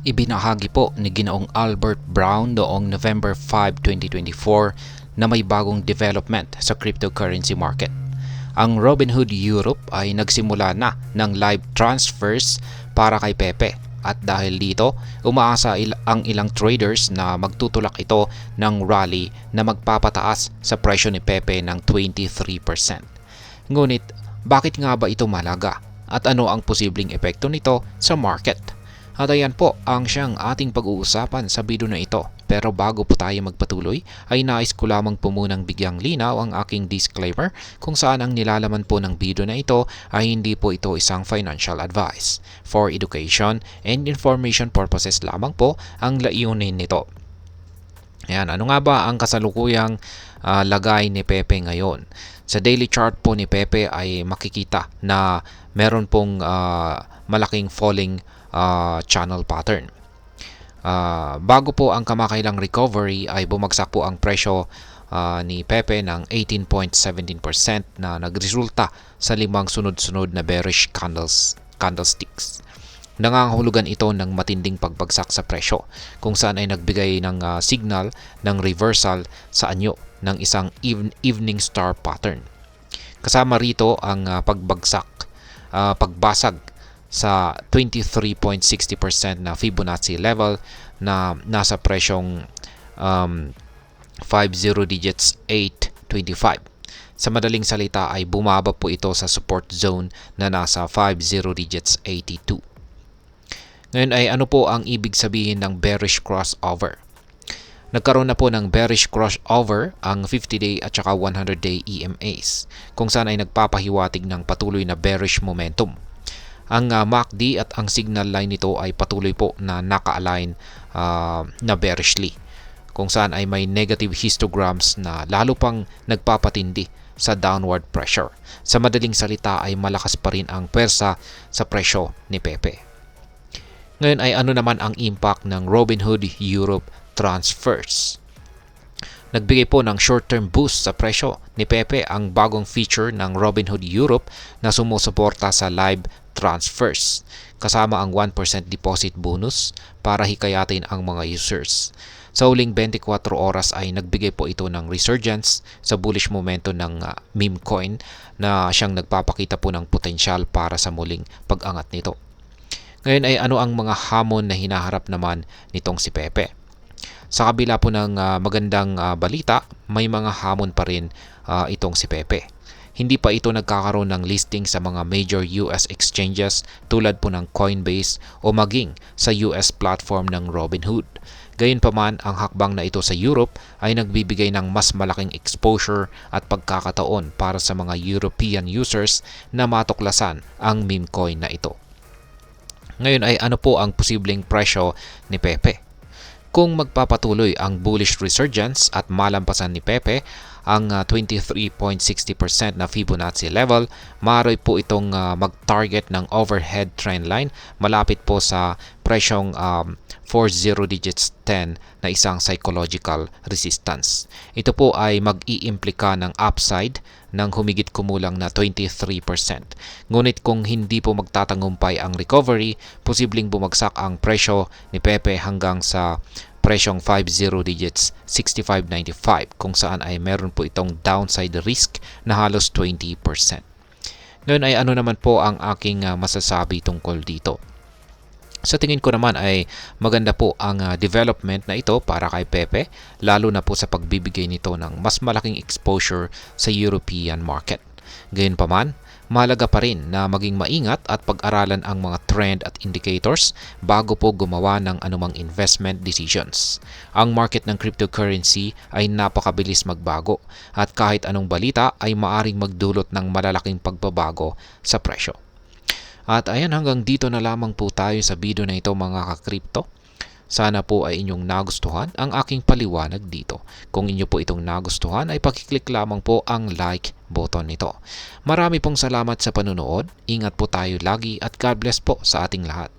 Ibinahagi po ni Ginoong Albert Brown noong November 5, 2024 na may bagong development sa cryptocurrency market. Ang Robinhood Europe ay nagsimula na ng live transfers para kay Pepe at dahil dito, umaasa ang ilang traders na magtutulak ito ng rally na magpapataas sa presyo ni Pepe ng 23%. Ngunit, bakit nga ba ito mahalaga at ano ang posibleng epekto nito sa market? At ayan po ang siyang ating pag-uusapan sa video na ito. Pero bago po tayo magpatuloy, ay nais ko lamang po munang bigyang linaw ang aking disclaimer kung saan ang nilalaman po ng video na ito ay hindi po ito isang financial advice. For education and information purposes lamang po ang layunin nito. Ayan, ano nga ba ang kasalukuyang lagay ni Pepe ngayon? Sa daily chart po ni Pepe ay makikita na meron pong malaking falling channel pattern. Bago po ang kamakailang recovery ay bumagsak po ang presyo ni Pepe ng 18.17% na nagresulta sa 5 sunod-sunod na bearish candlesticks. Nangangahulugan ito ng matinding pagbagsak sa presyo kung saan ay nagbigay ng signal ng reversal sa anyo ng isang evening star pattern. Kasama rito ang pagbasag sa 23.60% na Fibonacci level na nasa presyong 50 digits 825. Sa madaling salita ay bumaba po ito sa support zone na nasa 50 digits 82. Ngayon ay ano po ang ibig sabihin ng bearish crossover? Nagkaroon na po ng bearish crossover ang 50-day at saka 100-day EMAs kung saan ay nagpapahiwatig ng patuloy na bearish momentum. Ang MACD at ang signal line nito ay patuloy po na naka-align na bearishly kung saan ay may negative histograms na lalo pang nagpapatindi sa downward pressure. Sa madaling salita ay malakas pa rin ang pwersa sa presyo ni Pepe. Ngayon ay ano naman ang impact ng Robinhood Europe transfers? Nagbigay po ng short-term boost sa presyo ni Pepe ang bagong feature ng Robinhood Europe na sumusuporta sa live transfers kasama ang 1% deposit bonus para hikayatin ang mga users. Sa huling 24 oras ay nagbigay po ito ng resurgence sa bullish momentum ng meme coin na siyang nagpapakita po ng potensyal para sa muling pag-angat nito. Ngayon ay ano ang mga hamon na hinaharap naman nitong si Pepe? Sa kabila po ng magandang balita, may mga hamon pa rin itong si Pepe. Hindi pa ito nagkakaroon ng listing sa mga major US exchanges tulad po ng Coinbase o maging sa US platform ng Robinhood. Gayunpaman, ang hakbang na ito sa Europe ay nagbibigay ng mas malaking exposure at pagkakataon para sa mga European users na matuklasan ang meme coin na ito. Ngayon ay ano po ang posibleng presyo ni Pepe? Kung magpapatuloy ang bullish resurgence at malampasan ni Pepe ang 23.60% na Fibonacci level, maaari po itong mag-target ng overhead trend line malapit po sa presyong 40 digits 10 na isang psychological resistance. Ito po ay mag-iimplika ng upside ng humigit kumulang na 23%. Ngunit kung hindi po magtatagumpay ang recovery, posibleng bumagsak ang presyo ni Pepe hanggang sa presyong 50 digits 65.95 kung saan ay meron po itong downside risk na halos 20%. Ngayon ay ano naman po ang aking masasabi tungkol dito? Sa tingin ko naman ay maganda po ang development na ito para kay Pepe, lalo na po sa pagbibigay nito ng mas malaking exposure sa European market. Gayunpaman, mahalaga pa rin na maging maingat at pag-aralan ang mga trend at indicators bago po gumawa ng anumang investment decisions. Ang market ng cryptocurrency ay napakabilis magbago at kahit anong balita ay maaring magdulot ng malalaking pagbabago sa presyo. At ayan, hanggang dito na lamang po tayo sa video na ito mga ka-crypto. Sana po ay inyong nagustuhan ang aking paliwanag dito. Kung inyo po itong nagustuhan ay pakiclick lamang po ang like button nito. Marami pong salamat sa panunood. Ingat po tayo lagi at God bless po sa ating lahat.